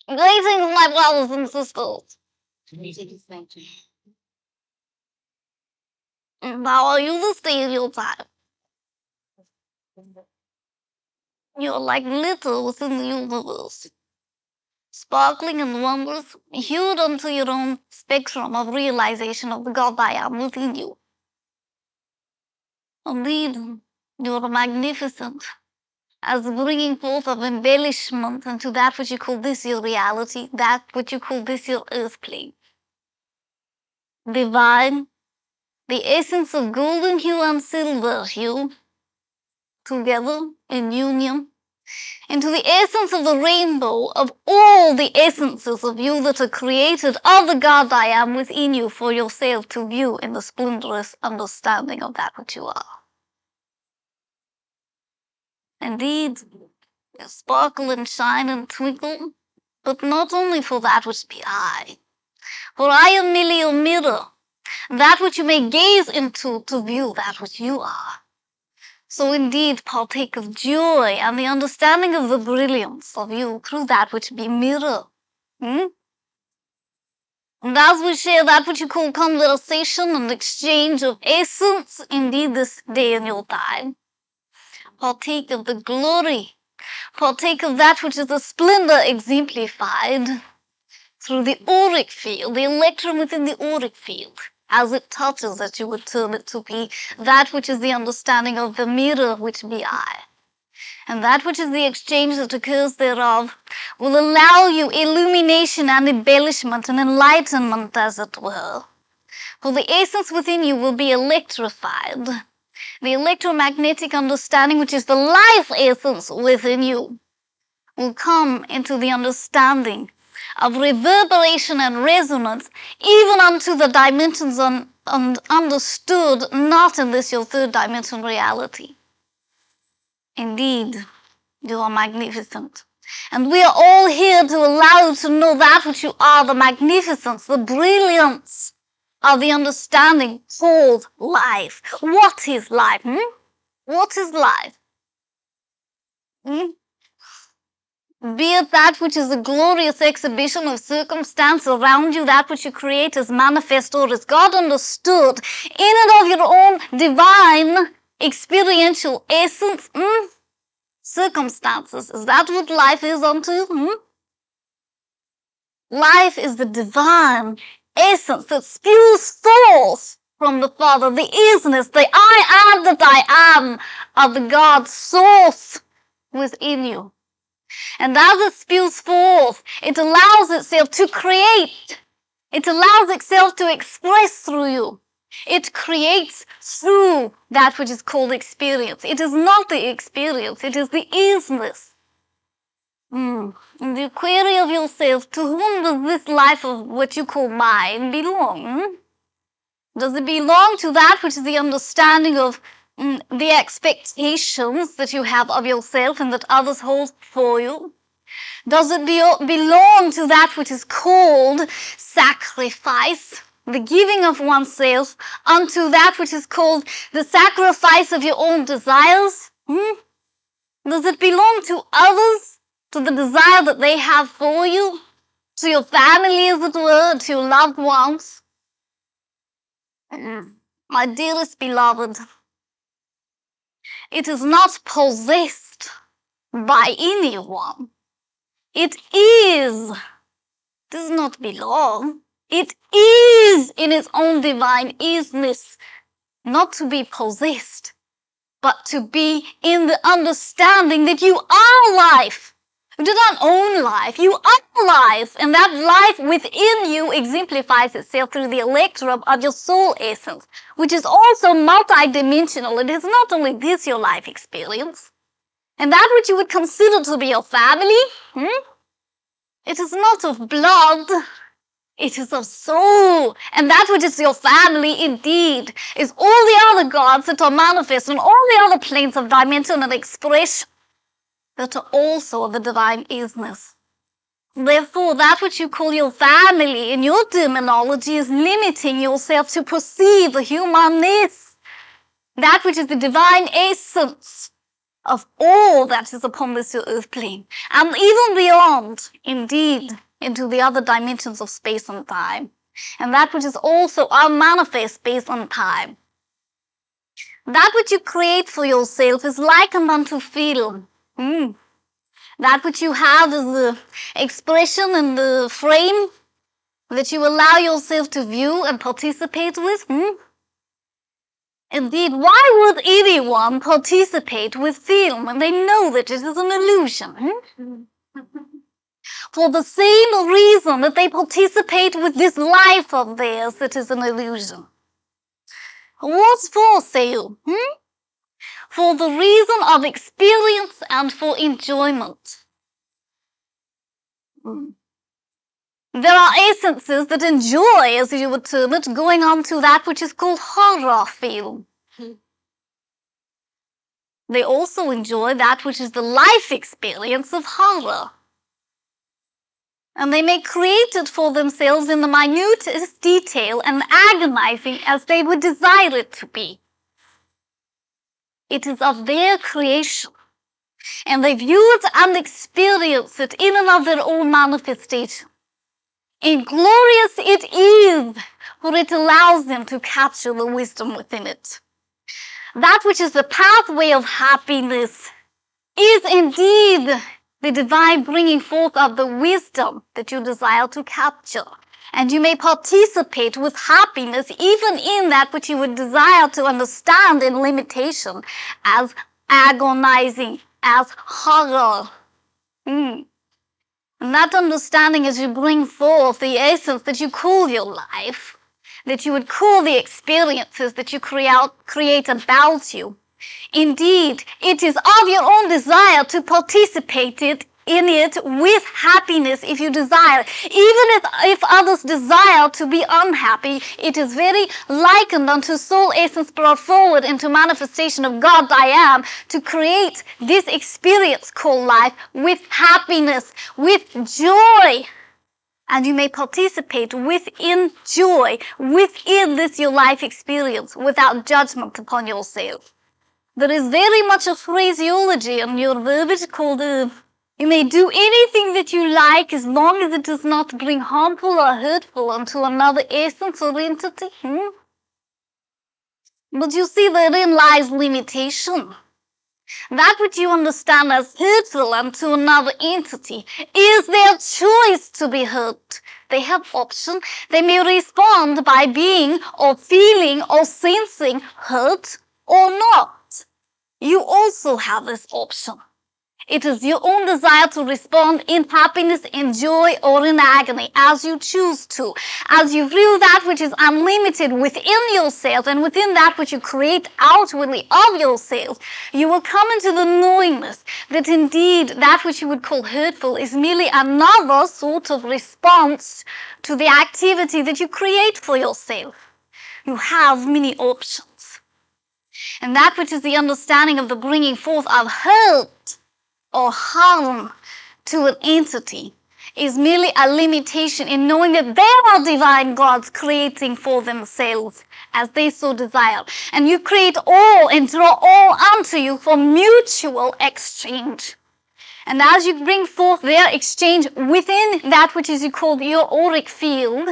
Greetings, my brothers and sisters. How are you this day of your time? You're like little within the universe, sparkling and wondrous, hued onto your own spectrum of realization of the God I am within you. Indeed, you're magnificent, as bringing forth of embellishment into that which you call this your reality, that which you call this your earth plane. Divine, the essence of golden hue and silver hue, together in union, into the essence of the rainbow of all the essences of you that are created of the God I am within you for yourself to view in the splendorous understanding of that which you are. Indeed, you sparkle and shine and twinkle, but not only for that which be I, for I am merely a mirror, that which you may gaze into to view that which you are. So indeed partake of joy and the understanding of the brilliance of you through that which be mirror. And as we share that which you call conversation and exchange of essence, indeed this day in your time, partake of the glory, partake of that which is the splendor exemplified through the auric field, the electron within the auric field. As it touches it, you would term it to be that which is the understanding of the mirror which be I. And that which is the exchange that occurs thereof will allow you illumination and embellishment and enlightenment, as it were. For the essence within you will be electrified. The electromagnetic understanding, which is the life essence within you, will come into the understanding of reverberation and resonance, even unto the dimensions understood, not in this your third dimension reality. Indeed, you are magnificent. And we are all here to allow you to know that which you are, the magnificence, the brilliance of the understanding called life. What is life? What is life? Be it that which is a glorious exhibition of circumstance around you, that which you create as manifest or as God understood, in and of your own divine experiential essence, circumstances. Is that what life is unto you? Life is the divine essence that spews forth from the Father, the isness, the I am that I am of the God source within you. And as it spews forth, it allows itself to create. It allows itself to express through you. It creates through that which is called experience. It is not the experience, it is the isness. And the query of yourself, to whom does this life of what you call mine belong? Does it belong to that which is the understanding of the expectations that you have of yourself and that others hold for you? Does it belong to that which is called sacrifice, the giving of oneself unto that which is called the sacrifice of your own desires? Does it belong to others, to the desire that they have for you, to your family, as it were, to your loved ones? My dearest beloved, it is not possessed by anyone. It does not belong. It is in its own divine isness, not to be possessed, but to be in the understanding that you are life. You do not own life, you are life, and that life within you exemplifies itself through the electrum of your soul essence, which is also multidimensional. It is not only this your life experience, and that which you would consider to be your family, it is not of blood, it is of soul. And that which is your family, indeed, is all the other gods that are manifest on all the other planes of dimension and expression that are also of the divine isness. Therefore, that which you call your family in your terminology is limiting yourself to perceive the humanness, that which is the divine essence of all that is upon this earth plane, and even beyond, indeed, into the other dimensions of space and time, and that which is also unmanifest space and time. That which you create for yourself is likened unto film. That which you have is the expression and the frame that you allow yourself to view and participate with. Indeed, why would anyone participate with film when they know that it is an illusion? For the same reason that they participate with this life of theirs that is an illusion. What for, say you? For the reason of experience and for enjoyment. There are essences that enjoy, as you would term it, going on to that which is called horror film. They also enjoy that which is the life experience of horror. And they may create it for themselves in the minutest detail and agonizing as they would desire it to be. It is of their creation, and they view it and experience it in and of their own manifestation. And glorious it is, for it allows them to capture the wisdom within it. That which is the pathway of happiness is indeed the divine bringing forth of the wisdom that you desire to capture. And you may participate with happiness even in that which you would desire to understand in limitation as agonizing, as horror. And that understanding as you bring forth the essence that you call your life, that you would call the experiences that you create about you. Indeed, it is of your own desire to participate in it with happiness if you desire. Even if others desire to be unhappy, it is very likened unto soul essence brought forward into manifestation of God I am to create this experience called life with happiness, with joy. And you may participate within joy, within this your life experience, without judgment upon yourself. There is very much a phraseology in your verbiage called you may do anything that you like as long as it does not bring harmful or hurtful unto another essence or entity. But you see, therein lies limitation. That which you understand as hurtful unto another entity is their choice to be hurt. They have option. They may respond by being or feeling or sensing hurt or not. You also have this option. It is your own desire to respond in happiness, in joy, or in agony, as you choose to. As you view that which is unlimited within yourself and within that which you create outwardly of yourself, you will come into the knowingness that indeed that which you would call hurtful is merely another sort of response to the activity that you create for yourself. You have many options. And that which is the understanding of the bringing forth of hurt or harm to an entity is merely a limitation in knowing that there are divine gods creating for themselves as they so desire. And you create all and draw all unto you for mutual exchange. And as you bring forth their exchange within that which is called your auric field,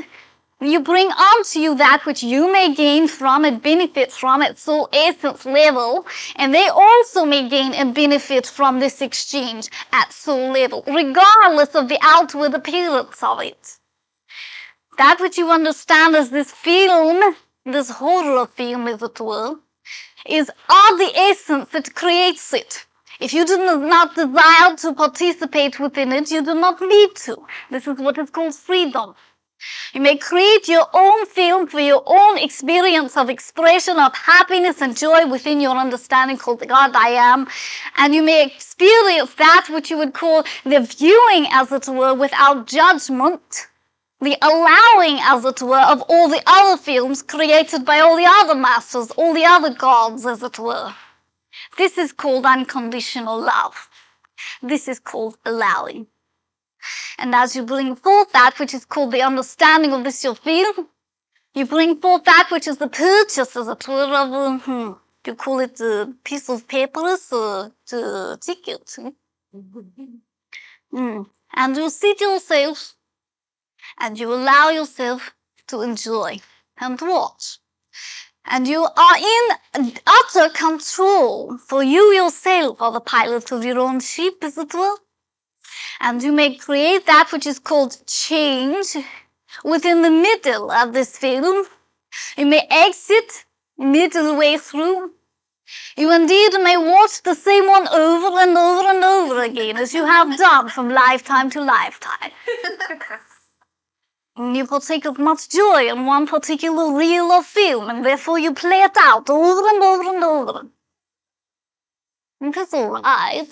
you bring unto you that which you may gain from it, benefit from it, soul essence level, and they also may gain and benefit from this exchange at soul level, regardless of the outward appearance of it. That which you understand as this film, this horror film, as it were, is of the essence that creates it. If you do not desire to participate within it, you do not need to. This is what is called freedom. You may create your own film for your own experience of expression of happiness and joy within your understanding called the God I am. And you may experience that which you would call the viewing, as it were, without judgment, the allowing, as it were, of all the other films created by all the other masters, all the other gods, as it were. This is called unconditional love. This is called allowing. And as you bring forth that which is called the understanding of this your field, you bring forth that which is the purchase, as it were, of You call it a piece of papers, the ticket. And you sit yourself and you allow yourself to enjoy and watch. And you are in utter control, for you yourself are the pilot of your own ship, as it were. And you may create that which is called change within the middle of this film. You may exit middle way through. You indeed may watch the same one over and over and over again, as you have done from lifetime to lifetime. You partake of much joy in one particular reel or film, and therefore you play it out over and over and over. And that's all right.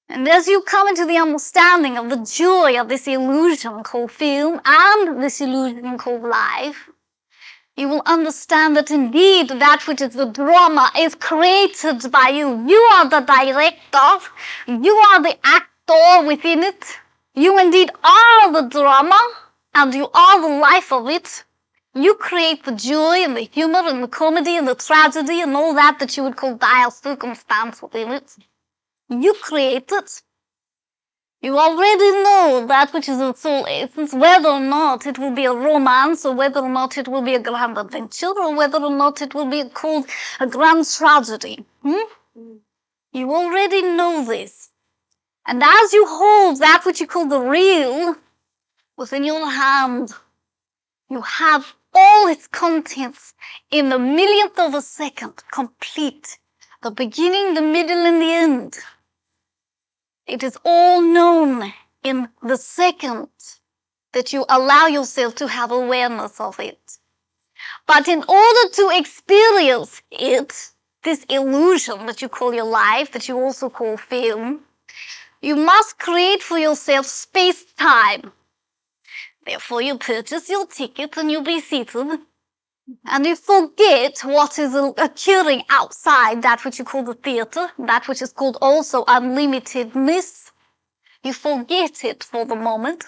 And as you come into the understanding of the joy of this illusion called film and this illusion called life, you will understand that indeed that which is the drama is created by you. You are the director. You are the actor within it. You indeed are the drama, and you are the life of it. You create the joy and the humor and the comedy and the tragedy and all that you would call dire circumstance within it. You create it. You already know that which is its soul essence, whether or not it will be a romance, or whether or not it will be a grand adventure, or whether or not it will be called a grand tragedy. You already know this. And as you hold that which you call the real within your hand, you have all its contents in the millionth of a second, complete. The beginning, the middle, and the end. It is all known in the second that you allow yourself to have awareness of it. But in order to experience it, this illusion that you call your life, that you also call film, you must create for yourself space-time. Therefore, you purchase your ticket and you be seated, and you forget what is occurring outside that which you call the theater, that which is called also unlimitedness. You forget it for the moment,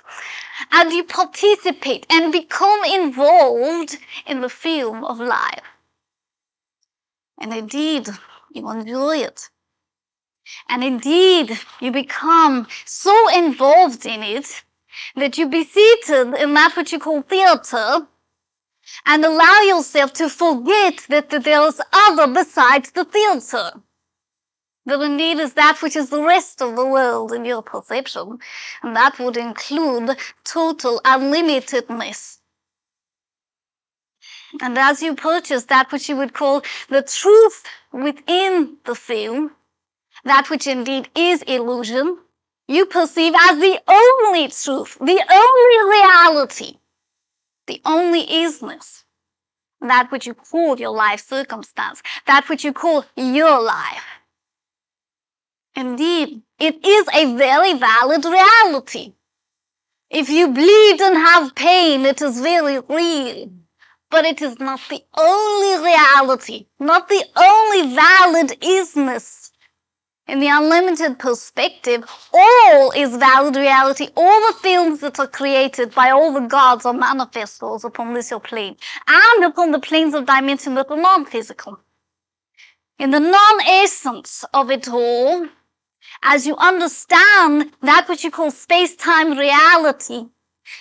and you participate and become involved in the film of life. And indeed, you enjoy it. And indeed, you become so involved in it that you be seated in that which you call theater and allow yourself to forget that there is other besides the theater. That indeed is that which is the rest of the world in your perception, and that would include total unlimitedness. And as you purchase that which you would call the truth within the film, that which indeed is illusion, you perceive as the only truth, the only reality, the only isness, that which you call your life circumstance, that which you call your life. Indeed, it is a very valid reality. If you bleed and have pain, it is very real. But it is not the only reality, not the only valid isness. In the unlimited perspective, all is valid reality. All the films that are created by all the gods are manifestos upon this your plane, and upon the planes of dimension that are non-physical. In the non-essence of it all, as you understand that which you call space-time reality,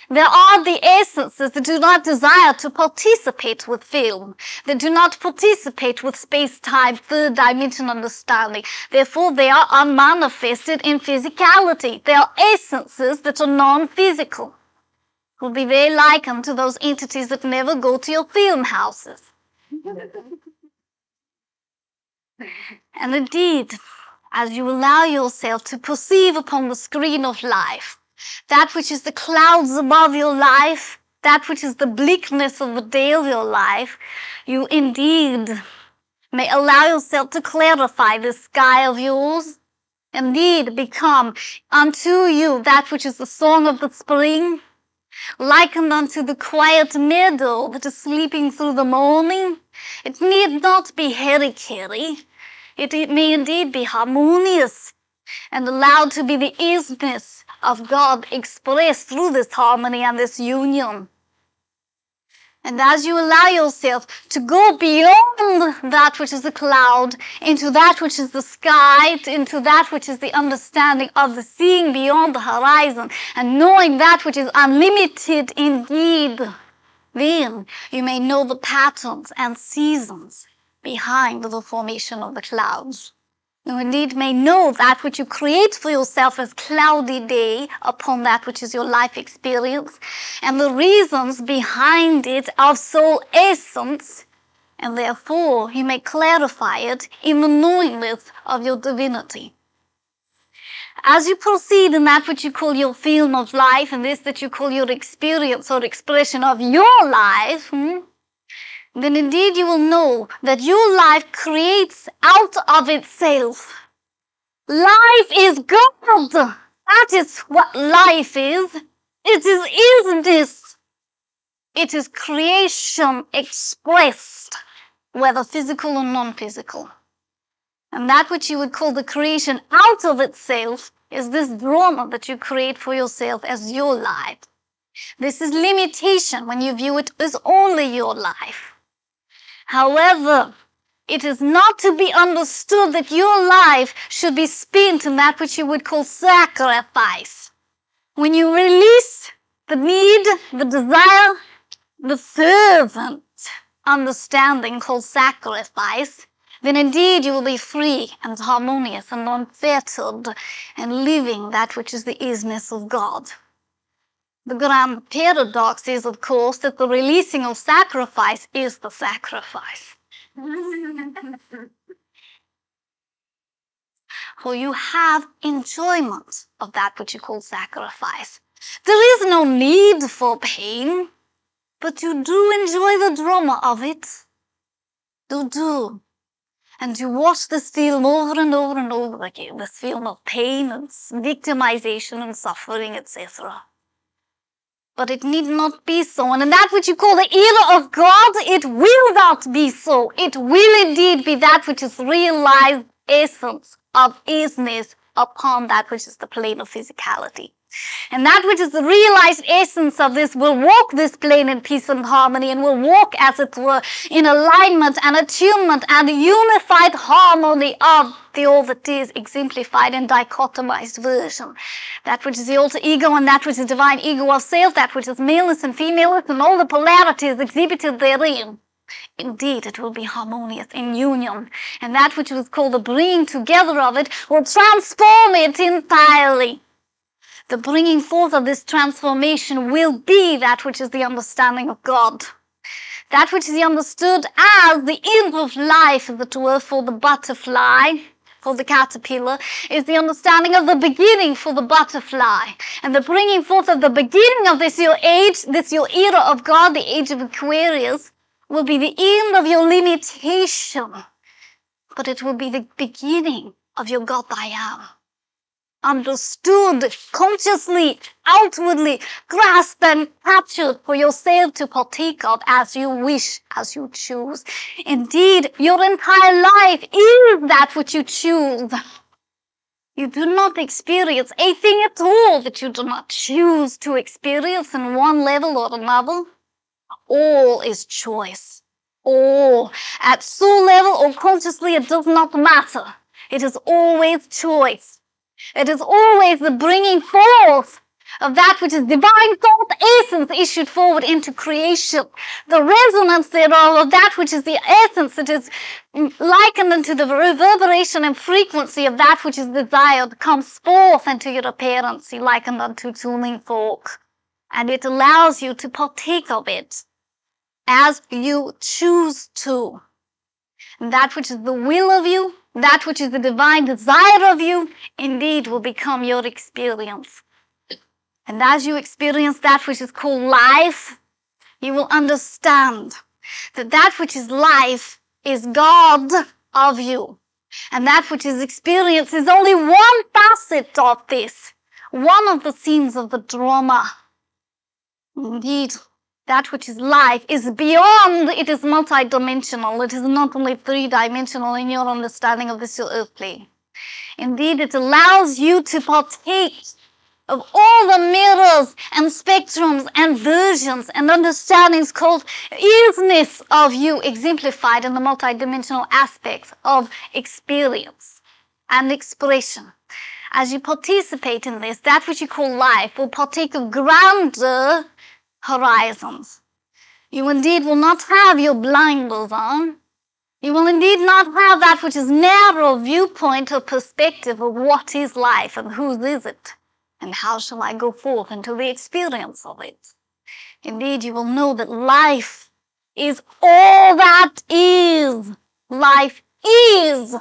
there are the essences that do not desire to participate with film, that do not participate with space-time, third dimension understanding. Therefore, they are unmanifested in physicality. They are essences that are non-physical. Will be very likened to those entities that never go to your film houses. And indeed, as you allow yourself to perceive upon the screen of life that which is the clouds above your life, that which is the bleakness of the day of your life, you indeed may allow yourself to clarify the sky of yours, indeed become unto you that which is the song of the spring, likened unto the quiet meadow that is sleeping through the morning. It need not be hairy-carry. It may indeed be harmonious and allowed to be the isness of God expressed through this harmony and this union. And as you allow yourself to go beyond that which is the cloud, into that which is the sky, into that which is the understanding of the seeing beyond the horizon, and knowing that which is unlimited indeed, then you may know the patterns and seasons behind the formation of the clouds. You indeed may know that which you create for yourself as cloudy day upon that which is your life experience, and the reasons behind it of soul essence, and therefore you may clarify it in the knowingness of your divinity. As you proceed in that which you call your film of life, and this that you call your experience or expression of your life, then indeed you will know that your life creates out of itself. Life is God. That is what life is. It is isness. It is creation expressed, whether physical or non-physical. And that which you would call the creation out of itself is this drama that you create for yourself as your life. This is limitation when you view it as only your life. However, it is not to be understood that your life should be spent in that which you would call sacrifice. When you release the need, the desire, the fervent understanding called sacrifice, then indeed you will be free and harmonious and unfettered and living that which is the isness of God. The grand paradox is, of course, that the releasing of sacrifice is the sacrifice. For you have enjoyment of that which you call sacrifice. There is no need for pain, but you do enjoy the drama of it. You do. And you watch this film over and over and over again, this film of pain and victimization and suffering, etc. But it need not be so. And in that which you call the era of God, it will not be so. It will indeed be that which is realized essence of isness upon that which is the plane of physicality. And that which is the realized essence of this will walk this plane in peace and harmony, and will walk, as it were, in alignment and attunement and unified harmony of the all that is exemplified in dichotomized version. That which is the alter ego and that which is divine ego of self, that which is maleness and femaleness and all the polarities exhibited therein. Indeed, it will be harmonious in union, and that which was called the bringing together of it will transform it entirely. The bringing forth of this transformation will be that which is the understanding of God. That which is understood as the end of life, as it were, for the butterfly, for the caterpillar, is the understanding of the beginning for the butterfly. And the bringing forth of the beginning of this your age, this your era of God, the age of Aquarius, will be the end of your limitation. But it will be the beginning of your God I am. Understood, consciously, outwardly, grasped and captured for yourself to partake of as you wish, as you choose. Indeed, your entire life is that which you choose. You do not experience a thing at all that you do not choose to experience in one level or another. All is choice. All, at soul level or consciously, it does not matter. It is always choice. It is always the bringing forth of that which is divine thought essence issued forward into creation. The resonance thereof of that which is the essence that is likened unto the reverberation and frequency of that which is desired comes forth into your appearance, likened unto tuning fork. And it allows you to partake of it as you choose to. And that which is the will of you, that which is the divine desire of you, indeed will become your experience. And as you experience that which is called life, you will understand that that which is life is God of you. And that which is experience is only one facet of this, one of the scenes of the drama. Indeed, that which is life is beyond, it is multidimensional. It is not only three-dimensional in your understanding of this earthly. Indeed, it allows you to partake of all the mirrors and spectrums and versions and understandings called isness of you exemplified in the multidimensional aspects of experience and expression. As you participate in this, that which you call life will partake of grander horizons. You indeed will not have your blinders on. You will indeed not have that which is narrow viewpoint or perspective of what is life and whose is it, and how shall I go forth into the experience of it. Indeed, you will know that life is all that is. Life is.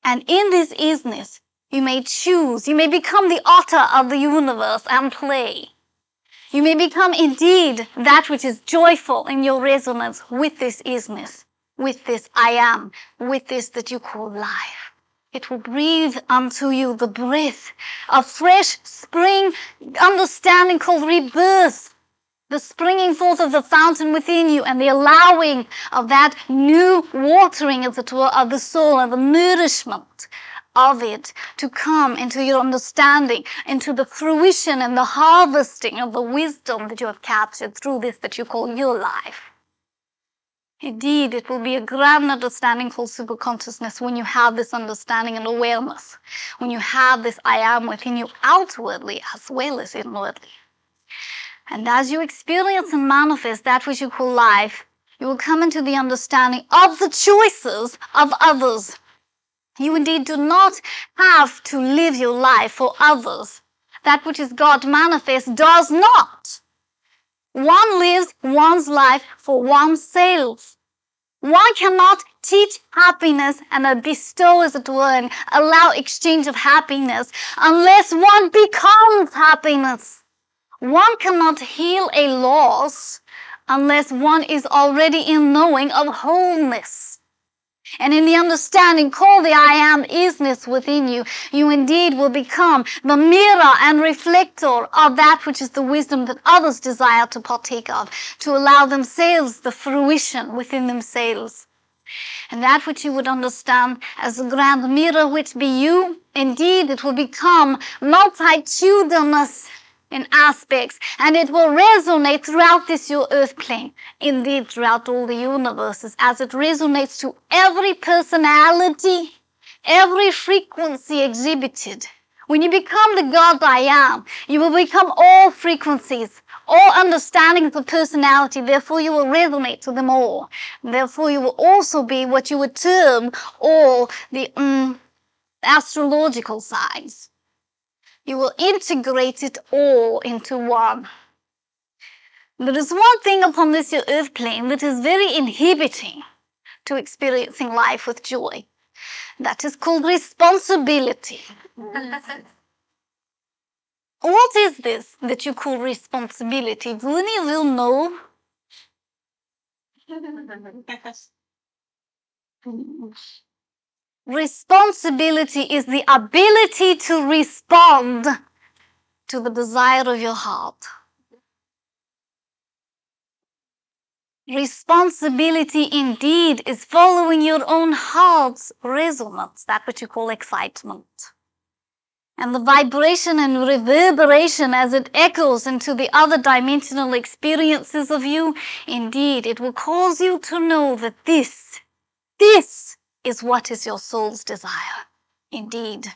And in this isness, you may choose, you may become the otter of the universe and play. You may become indeed that which is joyful in your resonance with this isness, with this I am, with this that you call life. It will breathe unto you the breath of fresh spring understanding called rebirth, the springing forth of the fountain within you and the allowing of that new watering, as it were, of the soul and the nourishment of it to come into your understanding, into the fruition and the harvesting of the wisdom that you have captured through this that you call your life. Indeed, it will be a grand understanding called superconsciousness when you have this understanding and awareness, when you have this I am within you outwardly as well as inwardly. And as you experience and manifest that which you call life, you will come into the understanding of the choices of others. You indeed do not have to live your life for others. That which is God manifest does not. One lives one's life for oneself. One cannot teach happiness and bestow, as it were, and allow exchange of happiness unless one becomes happiness. One cannot heal a loss unless one is already in knowing of wholeness. And in the understanding called the I am isness within you, you indeed will become the mirror and reflector of that which is the wisdom that others desire to partake of, to allow themselves the fruition within themselves. And that which you would understand as the grand mirror which be you, indeed it will become multitudinous in aspects, and it will resonate throughout this your earth plane, indeed throughout all the universes, as it resonates to every personality, every frequency exhibited. When you become the God I am, you will become all frequencies, all understandings of personality, therefore you will resonate to them all. Therefore you will also be what you would term all the astrological signs. You will integrate it all into one. There is one thing upon this your earth plane that is very inhibiting to experiencing life with joy. That is called responsibility. What is this that you call responsibility? Do any of you know? Responsibility is the ability to respond to the desire of your heart. Responsibility indeed is following your own heart's resonance, that which you call excitement. And the vibration and reverberation as it echoes into the other dimensional experiences of you, indeed, it will cause you to know that this is what is your soul's desire, indeed.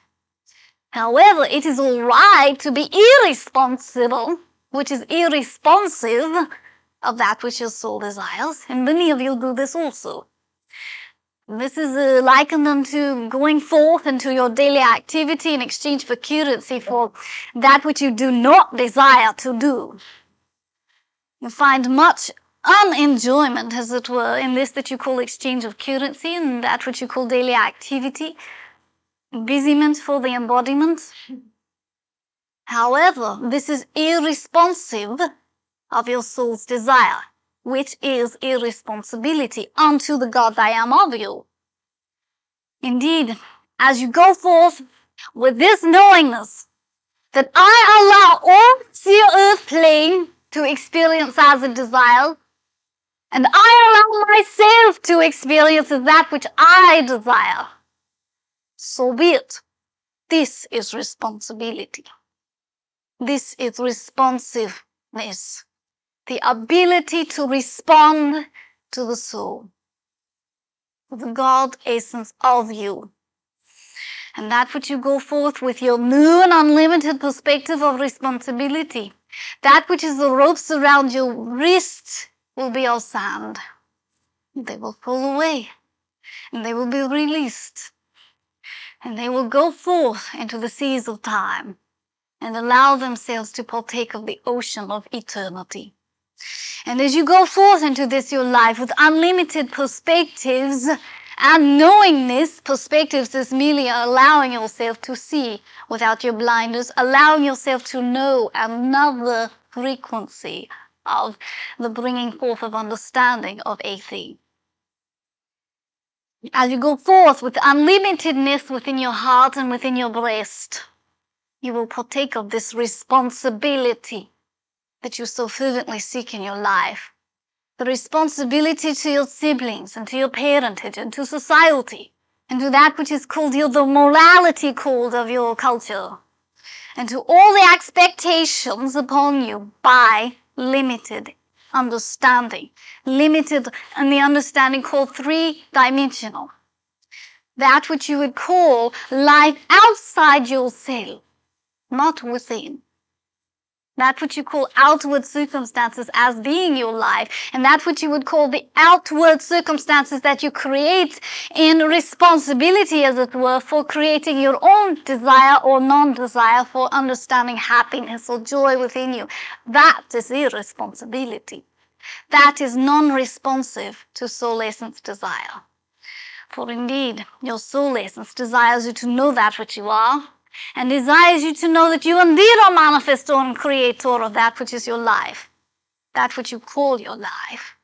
However, it is all right to be irresponsible, which is irresponsive of that which your soul desires, and many of you do this also. This is likened unto going forth into your daily activity in exchange for currency for that which you do not desire to do. You find much unenjoyment, as it were, in this that you call exchange of currency and that which you call daily activity, busyness for the embodiment. However, this is irresponsive of your soul's desire, which is irresponsibility unto the God I am of you. Indeed, as you go forth with this knowingness that I allow all the earth plane to experience as it desires, and I allow myself to experience as that which I desire, so be it. This is responsibility. This is responsiveness, the ability to respond to the soul, the God essence of you. And that which you go forth with your new and unlimited perspective of responsibility, that which is the ropes around your wrist will be all sand. They will fall away, and they will be released, and they will go forth into the seas of time and allow themselves to partake of the ocean of eternity. And as you go forth into this your life with unlimited perspectives and knowingness, perspectives is merely allowing yourself to see without your blinders, allowing yourself to know another frequency of the bringing forth of understanding of a thing. As you go forth with unlimitedness within your heart and within your breast, you will partake of this responsibility that you so fervently seek in your life. The responsibility to your siblings and to your parentage and to society and to that which is called the morality code of your culture and to all the expectations upon you by limited understanding, limited in the understanding called three-dimensional. That which you would call life outside yourself, not within. That which you call outward circumstances as being your life, and that which you would call the outward circumstances that you create in responsibility, as it were, for creating your own desire or non-desire for understanding happiness or joy within you. That is irresponsibility. That is non-responsive to soul essence desire. For indeed, your soul essence desires you to know that which you are, and desires you to know that you indeed are manifestor and creator of that which is your life, that which you call your life.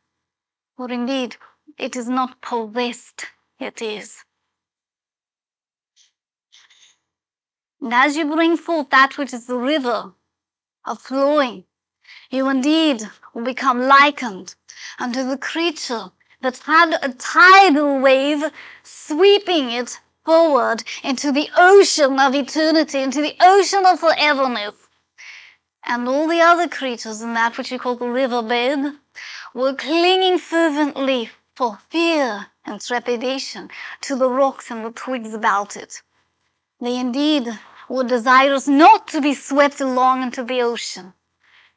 For indeed, it is not possessed, it is. And as you bring forth that which is the river of flowing, you indeed will become likened unto the creature that had a tidal wave sweeping it forward into the ocean of eternity, into the ocean of foreverness. And all the other creatures in that which we call the riverbed were clinging fervently for fear and trepidation to the rocks and the twigs about it. They indeed were desirous not to be swept along into the ocean.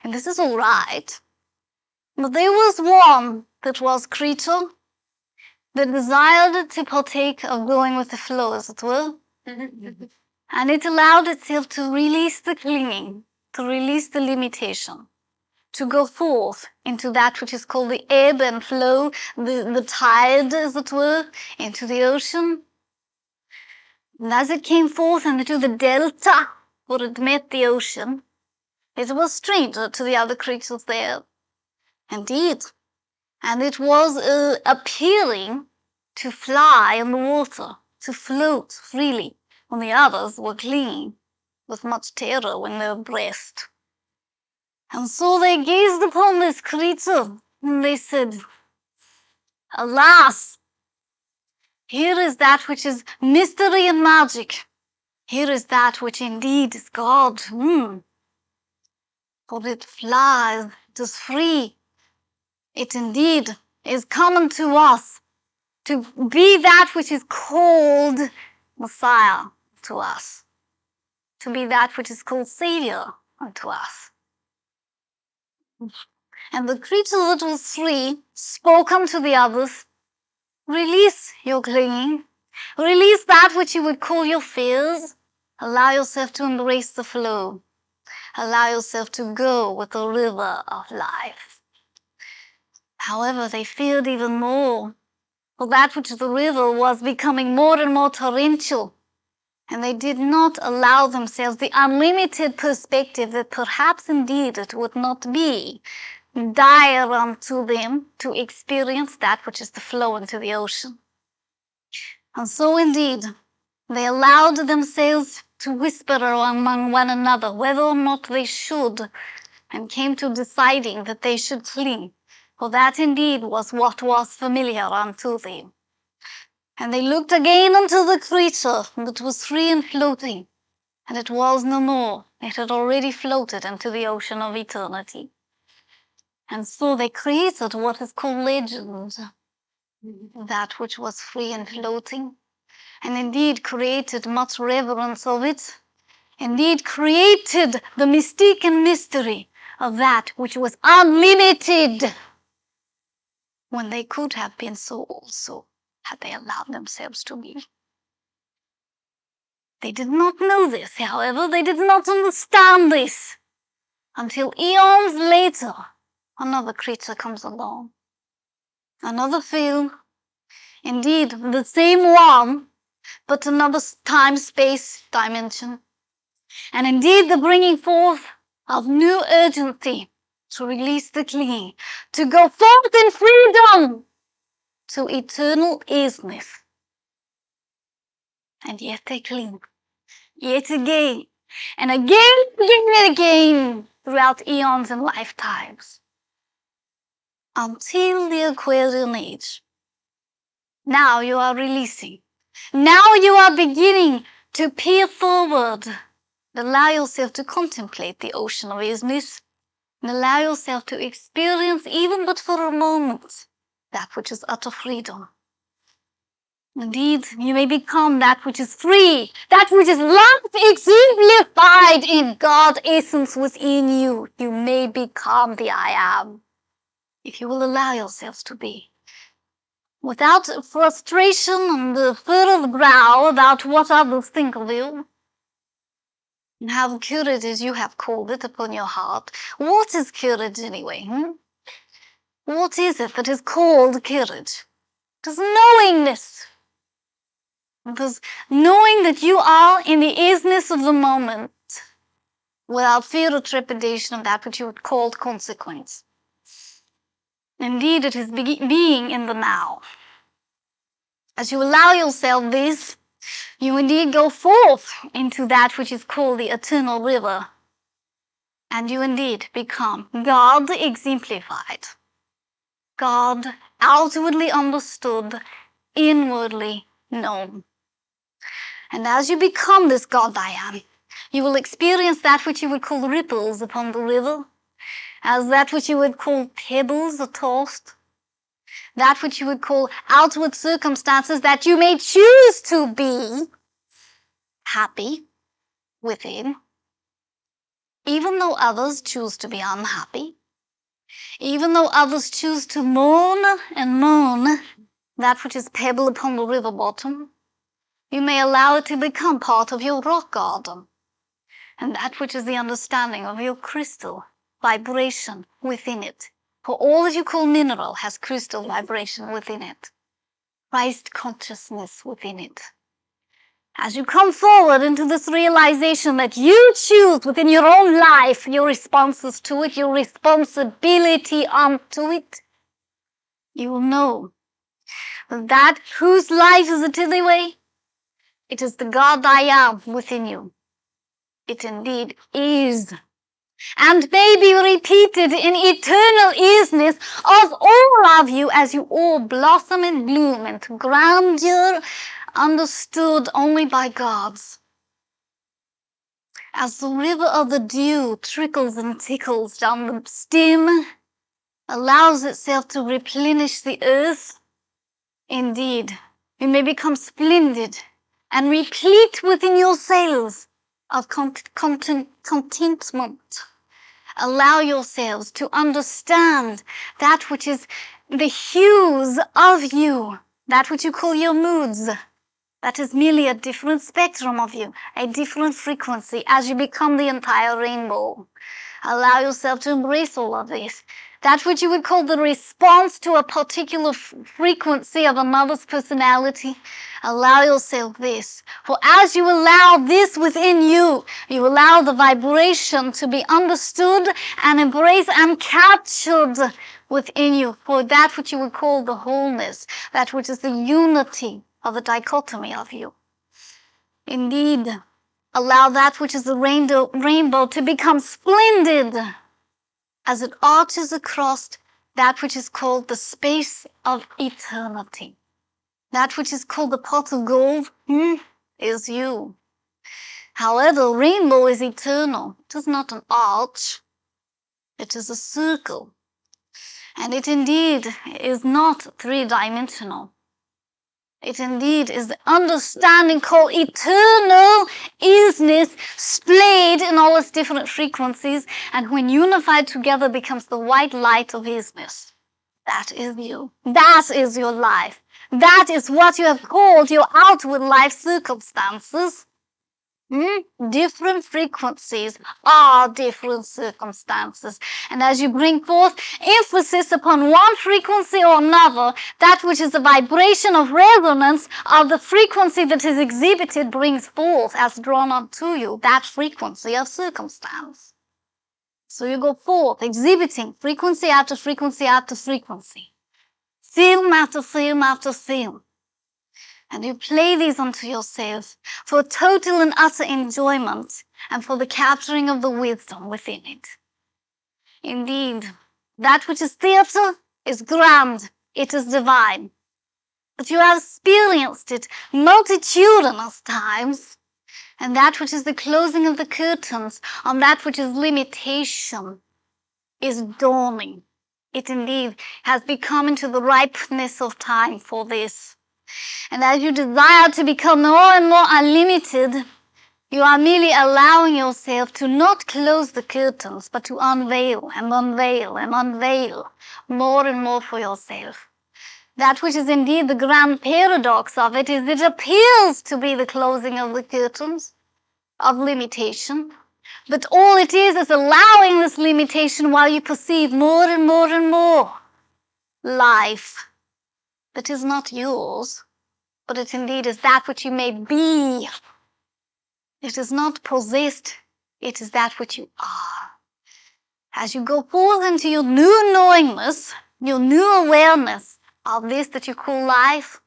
And this is all right. But there was one that was creature that desired to partake of going with the flow, as it were. And it allowed itself to release the clinging, to release the limitation, to go forth into that which is called the ebb and flow, the tide, as it were, into the ocean. And as it came forth into the delta, where it met the ocean, it was stranger to the other creatures there. Indeed. And it was appearing to fly in the water, to float freely, when the others were clinging with much terror in their breast. And so they gazed upon this creature, and they said, "Alas, here is that which is mystery and magic. Here is that which indeed is God. For it flies, it is free. It indeed is common to us to be that which is called Messiah to us, to be that which is called Savior unto us." And the creature that was free spoke unto the others, "Release your clinging, release that which you would call your fears, allow yourself to embrace the flow, allow yourself to go with the river of life." However, they feared even more, for that which the river was becoming more and more torrential, and they did not allow themselves the unlimited perspective that perhaps indeed it would not be dire unto them to experience that which is the flow into the ocean. And so indeed, they allowed themselves to whisper among one another whether or not they should, and came to deciding that they should cling, for that indeed was what was familiar unto them. And they looked again unto the creature that was free and floating, and it was no more. It had already floated into the ocean of eternity. And so they created what is called legend, that which was free and floating, and indeed created much reverence of it, indeed created the mystique and mystery of that which was unlimited, when they could have been so also had they allowed themselves to be. They did not know this, however, they did not understand this, until eons later, another creature comes along, another film, indeed the same one, but another time-space dimension, and indeed the bringing forth of new urgency to release the clinging, to go forth in freedom to eternal isness. And yet they cling, yet again, and again, and again, throughout eons and lifetimes, until the Aquarian age. Now you are releasing. Now you are beginning to peer forward. Allow yourself to contemplate the ocean of isness, and allow yourself to experience, even but for a moment, that which is utter freedom. Indeed, you may become that which is free, that which is love exemplified in God's essence within you. You may become the I am, if you will allow yourselves to be. Without frustration and the furrowed brow about what others think of you, and how courage is you have called it upon your heart. What is courage anyway? What is it that is called courage? It is knowingness. Because knowing that you are in the isness of the moment, without fear or trepidation of that which you would call consequence. Indeed, it is being in the now. As you allow yourself this, you indeed go forth into that which is called the eternal river, and you indeed become God exemplified, God outwardly understood, inwardly known. And as you become this God I am, you will experience that which you would call ripples upon the river, as that which you would call pebbles tossed, that which you would call outward circumstances that you may choose to be happy within, even though others choose to be unhappy, even though others choose to moan and moan that which is pebble upon the river bottom. You may allow it to become part of your rock garden, and that which is the understanding of your crystal vibration within it. For all that you call mineral has crystal vibration within it, Christ consciousness within it. As you come forward into this realization that you choose within your own life your responses to it, your responsibility unto it, you will know that whose life is it anyway? It is the God I am within you. It indeed is, and may be repeated in eternal isness of all of you as you all blossom and bloom into grandeur understood only by God's. As the river of the dew trickles and tickles down the stem, allows itself to replenish the earth, indeed, you may become splendid and replete within your sails of contentment. Allow yourselves to understand that which is the hues of you, that which you call your moods. That is merely a different spectrum of you, a different frequency as you become the entire rainbow. Allow yourself to embrace all of this. That which you would call the response to a particular frequency of another's personality. Allow yourself this. For as you allow this within you, you allow the vibration to be understood and embraced and captured within you for that which you would call the wholeness, that which is the unity of the dichotomy of you. Indeed, allow that which is the rainbow to become splendid as it arches across that which is called the space of eternity. That which is called the pot of gold is you. However, rainbow is eternal. It is not an arch. It is a circle. And it indeed is not three-dimensional. It indeed is the understanding called eternal isness, splayed in all its different frequencies, and when unified together becomes the white light of isness. That is you. That is your life. That is what you have called your outward life circumstances. Different frequencies are different circumstances. And as you bring forth emphasis upon one frequency or another, that which is the vibration of resonance of the frequency that is exhibited brings forth as drawn unto you that frequency of circumstance. So you go forth exhibiting frequency after frequency after frequency, film after film after film. And you play these unto yourself for total and utter enjoyment and for the capturing of the wisdom within it. Indeed, that which is theatre is grand, it is divine. But you have experienced it multitudinous times, and that which is the closing of the curtains on that which is limitation is dawning. It indeed has become into the ripeness of time for this. And as you desire to become more and more unlimited, you are merely allowing yourself to not close the curtains, but to unveil and unveil and unveil more and more for yourself. That which is indeed the grand paradox of it is it appears to be the closing of the curtains of limitation, but all it is allowing this limitation while you perceive more and more and more life that is not yours, but it indeed is that which you may be. It is not possessed, it is that which you are. As you go forth into your new knowingness, your new awareness of this that you call life,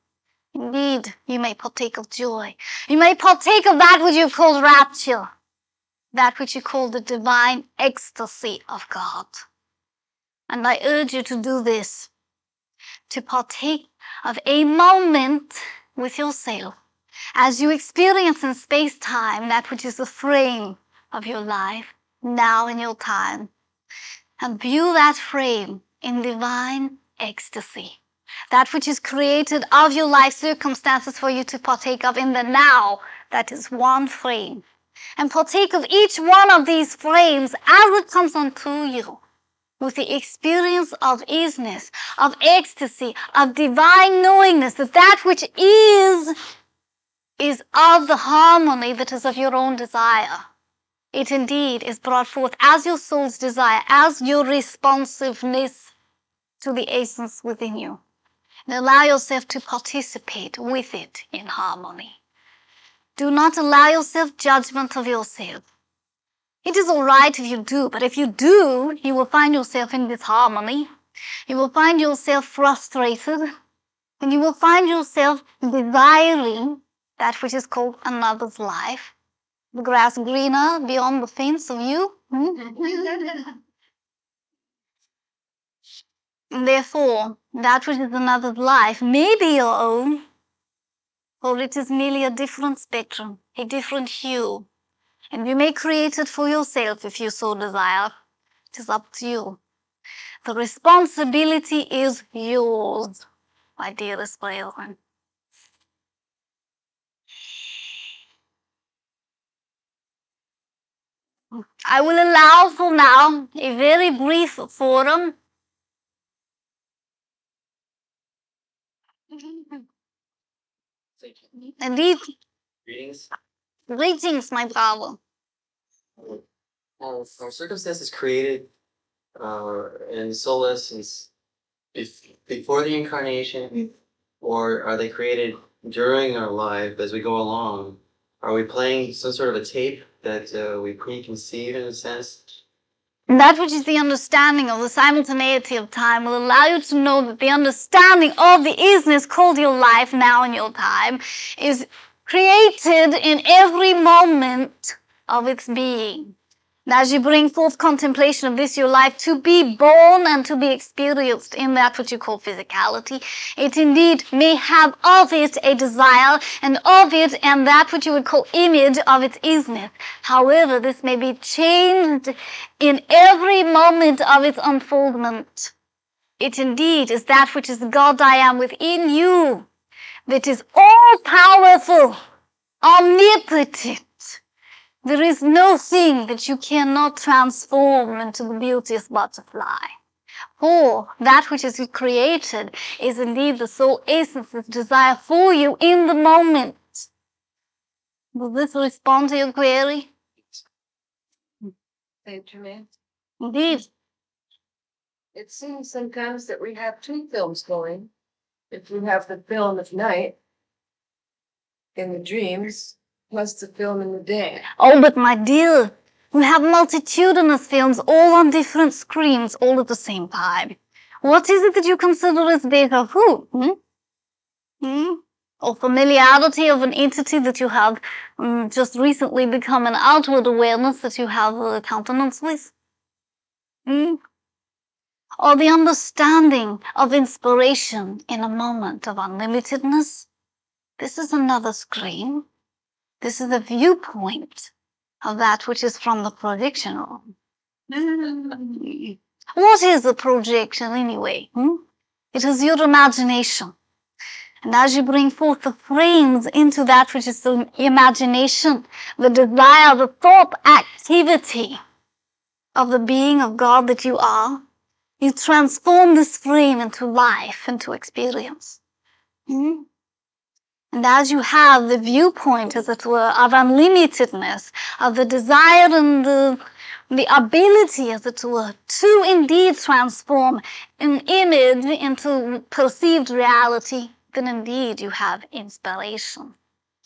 indeed, you may partake of joy. You may partake of that which you call rapture, that which you call the divine ecstasy of God. And I urge you to do this, to partake of a moment with yourself, as you experience in space-time that which is the frame of your life, now in your time, and view that frame in divine ecstasy, that which is created of your life circumstances for you to partake of in the now, that is one frame, and partake of each one of these frames as it comes unto you, with the experience of isness, of ecstasy, of divine knowingness, that that which is of the harmony that is of your own desire. It indeed is brought forth as your soul's desire, as your responsiveness to the essence within you. And allow yourself to participate with it in harmony. Do not allow yourself judgment of yourself. It is all right if you do, but if you do, you will find yourself in disharmony. You will find yourself frustrated, and you will find yourself desiring that which is called another's life. The grass greener beyond the fence of you. And therefore, that which is another's life may be your own, or it is merely a different spectrum, a different hue. And you may create it for yourself if you so desire. It is up to you. The responsibility is yours, my dearest brethren. I will allow for now a very brief forum. Indeed. Greetings, my brother. Are circumstances created in soul essence before the incarnation, or are they created during our life as we go along? Are we playing some sort of a tape that we preconceive in a sense? That which is the understanding of the simultaneity of time will allow you to know that the understanding of the isness called your life now in your time is created in every moment of its being. And as you bring forth contemplation of this, your life to be born and to be experienced in that which you call physicality, it indeed may have of it a desire, and of it and that which you would call image of its isness. However, this may be changed in every moment of its unfoldment. It indeed is that which is the God I am within you, that is all-powerful, omnipotent. There is no thing that you cannot transform into the beauteous butterfly. For that which is created is indeed the soul essence's desire for you in the moment. Does this respond to your query? Thank you, Germain. Indeed. It seems sometimes that we have two films going. If we have the film at night in the dreams, plus the film in the day. Oh, but my dear, we have multitudinous films all on different screens all at the same time. What is it that you consider as déjà vu? Or familiarity of an entity that you have just recently become an outward awareness that you have a countenance with? Or the understanding of inspiration in a moment of unlimitedness? This is another screen. This is a viewpoint of that which is from the projectional. What is a projection anyway? It is your imagination. And as you bring forth the frames into that which is the imagination, the desire, the thought activity of the being of God that you are, you transform this frame into life, into experience. And as you have the viewpoint, as it were, of unlimitedness, of the desire and the ability, as it were, to indeed transform an image into perceived reality, then indeed you have inspiration.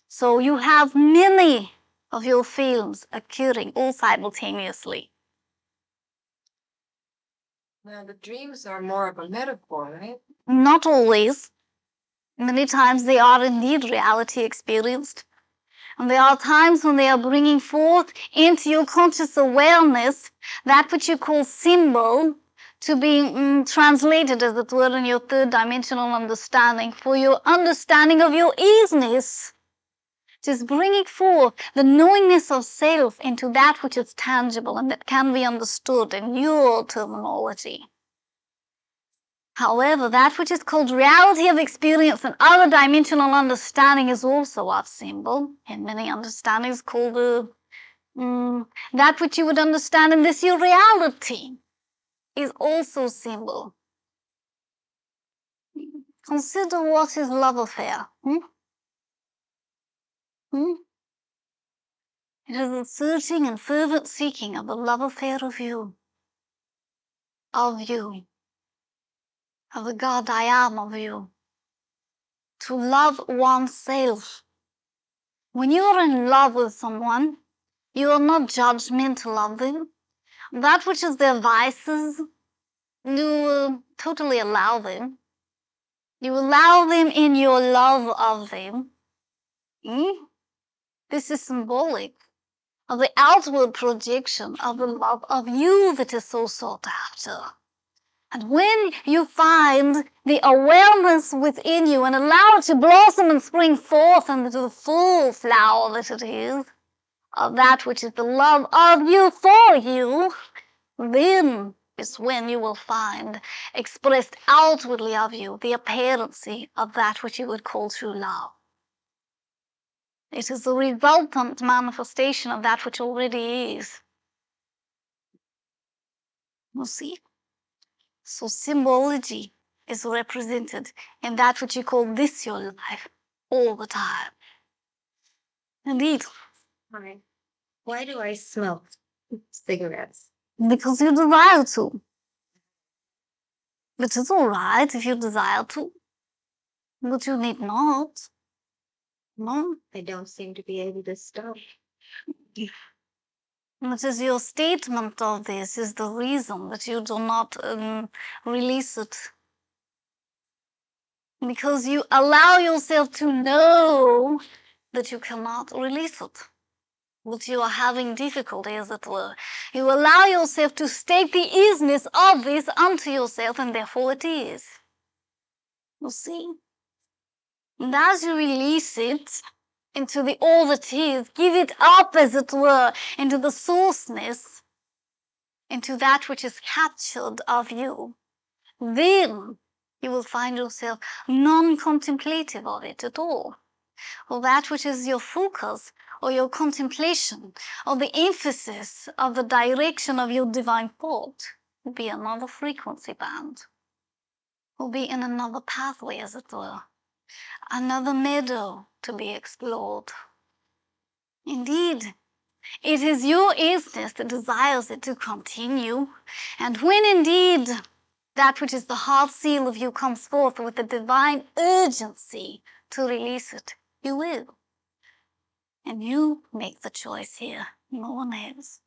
So you have many of your films occurring all simultaneously. Now, the dreams are more of a metaphor, right? Not always. Many times they are indeed reality experienced. And there are times when they are bringing forth into your conscious awareness that which you call symbol to be translated, as it were, in your third dimensional understanding, for your understanding of your isness. It is bringing forth the knowingness of self into that which is tangible and that can be understood in your terminology. However, that which is called reality of experience and other dimensional understanding is also of symbol, in many understandings called that which you would understand in this your reality is also symbol. Consider what is love affair. It is the searching and fervent seeking of the love affair of you, of the God I am of you, to love oneself. When you are in love with someone, you are not judgmental of them. That which is their vices, you totally allow them. You allow them in your love of them. This is symbolic of the outward projection of the love of you that is so sought after. And when you find the awareness within you and allow it to blossom and spring forth into the full flower that it is, of that which is the love of you for you, then is when you will find expressed outwardly of you the apparency of that which you would call true love. It is the resultant manifestation of that which already is. You see? So symbology is represented in that which you call this your life all the time. Indeed. Hi. Why do I smell cigarettes? Because you desire to. It is all right if you desire to, but you need not. No. I don't seem to be able to stop. It is your statement of this is the reason that you do not release it. Because you allow yourself to know that you cannot release it. but you are having difficulty, as it were. You allow yourself to state the isness of this unto yourself, and therefore it is. You see? And as you release it into the all that is, give it up, as it were, into the sourceness, into that which is captured of you, then you will find yourself non-contemplative of it at all. Or that which is your focus, or your contemplation, or the emphasis of the direction of your divine thought will be another frequency band, will be in another pathway, as it were, another meadow to be explored. Indeed, it is your isness that desires it to continue, and when indeed that which is the heart seal of you comes forth with the divine urgency to release it, you will. And you make the choice here, no one else.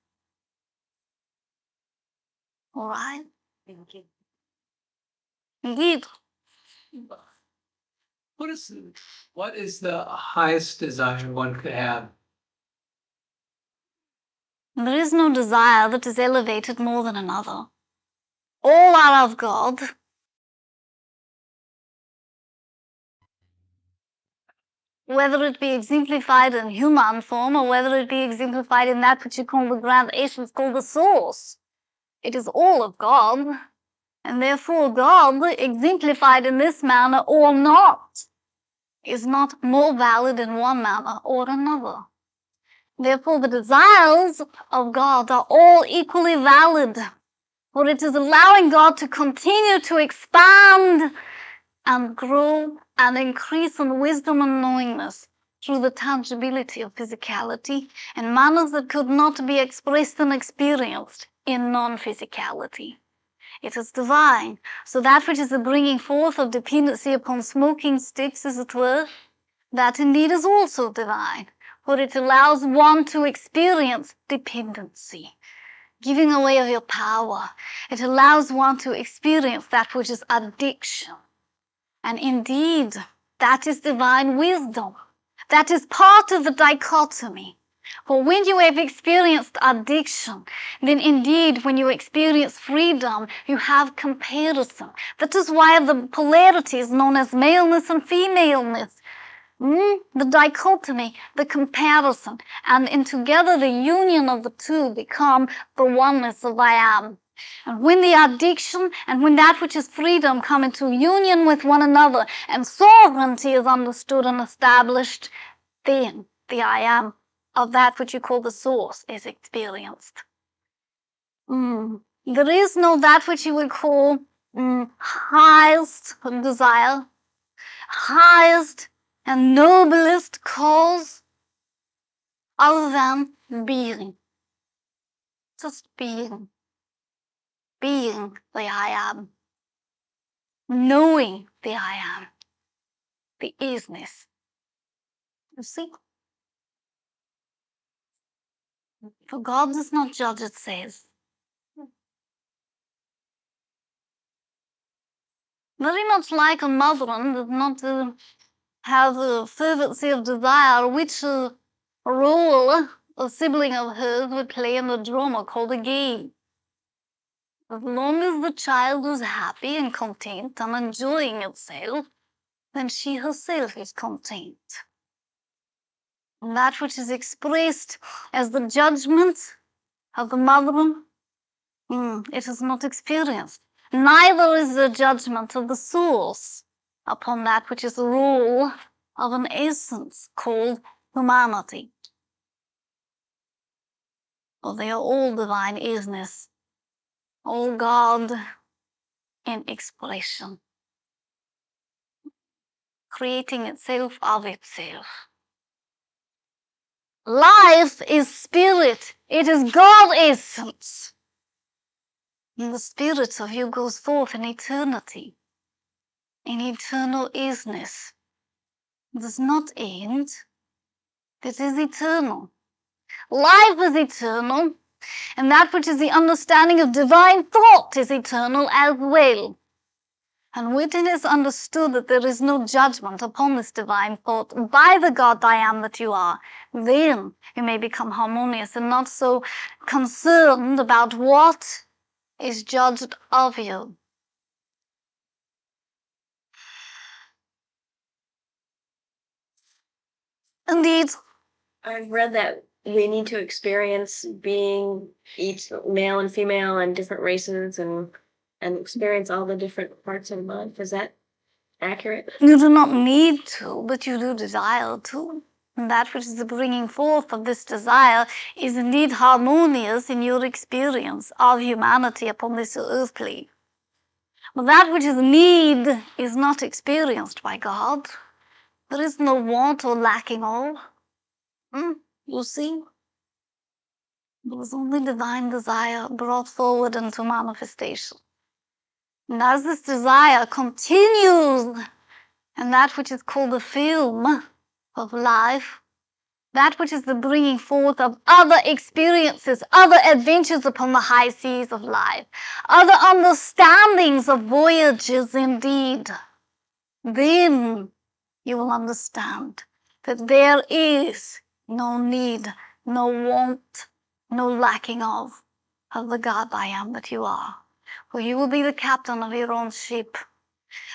All right? Thank you. Indeed. What is the highest desire one could have? There is no desire that is elevated more than another. All are of God. Whether it be exemplified in human form, or whether it be exemplified in that which you call the grand essence, called the source, it is all of God. And therefore God, exemplified in this manner or not, is not more valid in one manner or another. Therefore the desires of God are all equally valid, for it is allowing God to continue to expand and grow and increase in wisdom and knowingness through the tangibility of physicality in manners that could not be expressed and experienced in non-physicality. It is divine. So that which is the bringing forth of dependency upon smoking sticks, as it were, that indeed is also divine, for it allows one to experience dependency, giving away of your power. It allows one to experience that which is addiction. And indeed, that is divine wisdom. That is part of the dichotomy. For when you have experienced addiction, then indeed when you experience freedom, you have comparison. That is why the polarity is known as maleness and femaleness. The dichotomy, the comparison, and in together the union of the two become the oneness of I am. And when the addiction and when that which is freedom come into union with one another and sovereignty is understood and established, then the I am of that which you call the source is experienced. There is no that which you would call highest desire, highest and noblest cause other than being. Just being. Being the I am. Knowing the I am. The isness. You see? For God does not judge, it says. Very much like a mother does not have the fervency of desire, which role a sibling of hers would play in the drama called a game. As long as the child is happy and content and enjoying itself, then she herself is content. And that which is expressed as the judgment of the mother, it is not experienced. Neither is the judgment of the source upon that which is the rule of an essence called humanity. For they are all divine isness, all God in expression, creating itself of itself. Life is spirit. It is God essence. And the spirit of you goes forth in eternity, in eternal isness. It does not end. It is eternal. Life is eternal, and that which is the understanding of divine thought is eternal as well. And when it is understood that there is no judgment upon this divine thought by the God I am that you are, then you may become harmonious and not so concerned about what is judged of you. Indeed, I've read that we need to experience being each male and female and different races and experience all the different parts of life. Is that accurate? you do not need to, but you do desire to. And that which is the bringing forth of this desire is indeed harmonious in your experience of humanity upon this earth plane. But that which is need is not experienced by God. There is no want or lacking of. You see? There is only divine desire brought forward into manifestation. And as this desire continues, and that which is called the film of life, that which is the bringing forth of other experiences, other adventures upon the high seas of life, other understandings of voyages indeed, then you will understand that there is no need, no want, no lacking of the God I am that you are. For you will be the captain of your own ship.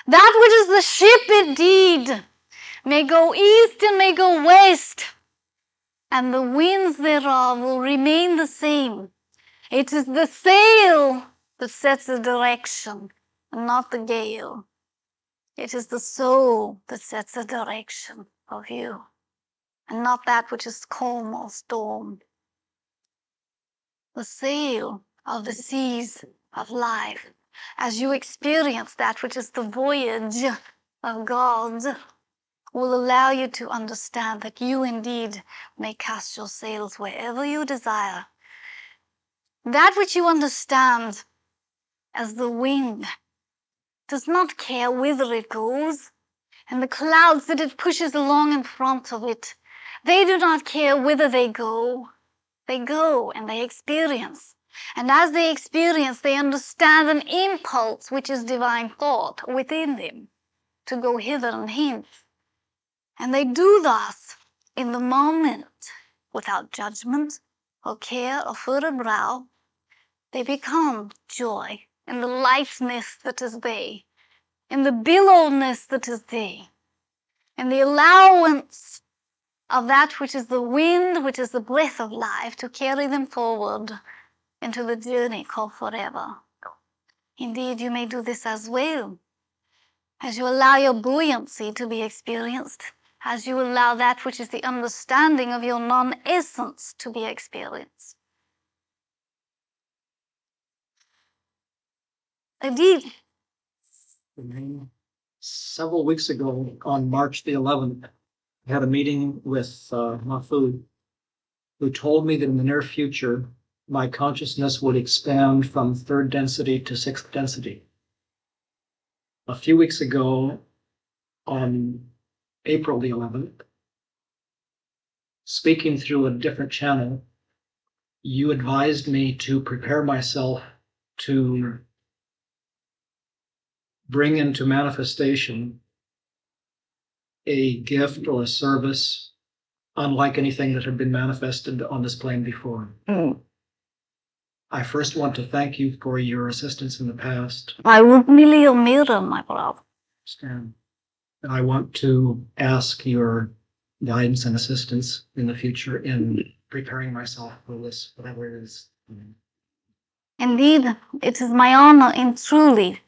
That which is the ship indeed may go east and may go west, and the winds thereof will remain the same. It is the sail that sets the direction, and not the gale. It is the soul that sets the direction of you, and not that which is calm or storm. The sail of the seas of life, as you experience that which is the voyage of God, will allow you to understand that you indeed may cast your sails wherever you desire. That which you understand as the wind does not care whither it goes, and the clouds that it pushes along in front of it, they do not care whither they go. They go and they experience. And as they experience, they understand an impulse which is divine thought within them to go hither and hence. And they do thus in the moment without judgment or care or furrowed brow. They become joy in the lightness that is they, in the billowness that is they, in the allowance of that which is the wind, which is the breath of life, to carry them forward into the journey called forever. Indeed, you may do this as well, as you allow your buoyancy to be experienced, as you allow that which is the understanding of your non-essence to be experienced. Indeed. Several weeks ago, on March the 11th, I had a meeting with Mahfoud, who told me that in the near future, my consciousness would expand from third density to sixth density. A few weeks ago, on April the 11th, speaking through a different channel, you advised me to prepare myself to bring into manifestation a gift or a service unlike anything that had been manifested on this plane before. I first want to thank you for your assistance in the past. I would merely a mirror, my brother. And I want to ask your guidance and assistance in the future in preparing myself for this, whatever it is. Indeed, it is my honor, and truly.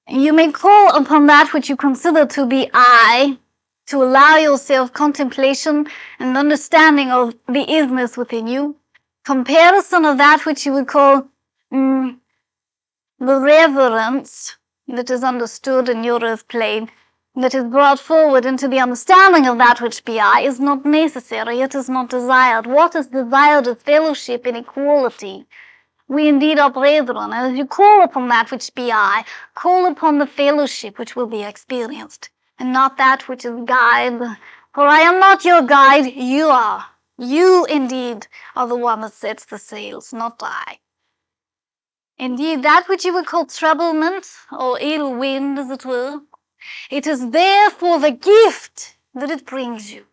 You may call upon that which you consider to be I, to allow yourself contemplation and understanding of the isness within you, comparison of that which you would call the reverence that is understood in your earth plane, that is brought forward into the understanding of that which be I, is not necessary, it is not desired. What is desired is fellowship and equality. We indeed are brethren, and as you call upon that which be I, call upon the fellowship which will be experienced, and not that which is guide. For I am not your guide, you are. You indeed are the one that sets the sails, not I. Indeed, that which you would call troublement or ill wind, as it were, it is there for the gift that it brings you.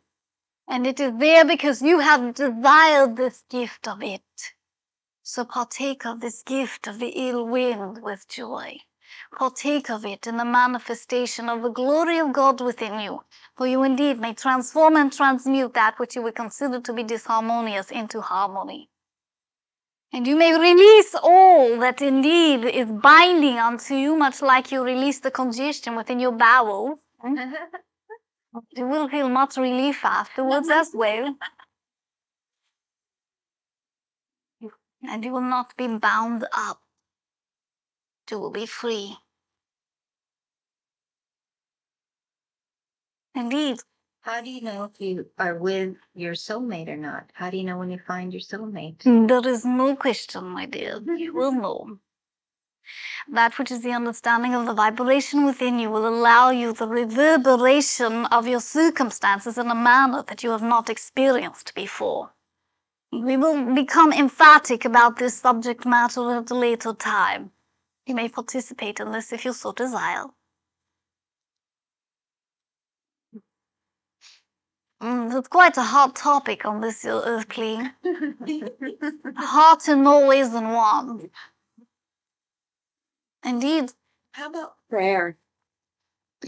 And it is there because you have desired this gift of it. So partake of this gift of the ill wind with joy. Partake of it in the manifestation of the glory of God within you, for you indeed may transform and transmute that which you would consider to be disharmonious into harmony. And you may release all that indeed is binding unto you, much like you release the congestion within your bowels. You will feel much relief afterwards as well. And you will not be bound up. You will be free. Indeed. How do you know if you are with your soulmate or not? How do you know when you find your soulmate? There is no question, my dear. You will know. That which is the understanding of the vibration within you will allow you the reverberation of your circumstances in a manner that you have not experienced before. We will become emphatic about this subject matter at a later time. You may participate in this if you so desire. It's quite a hot topic on this earth plane. Hot in more ways than one. Indeed. How about prayer?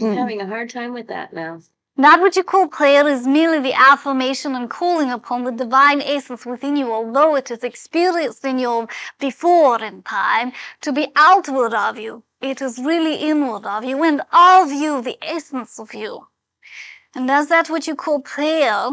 I'm having a hard time with that now. That which you call prayer is merely the affirmation and calling upon the divine essence within you, although it is experienced in you before in time to be outward of you. It is really inward of you and of you, the essence of you. And as that which you call prayer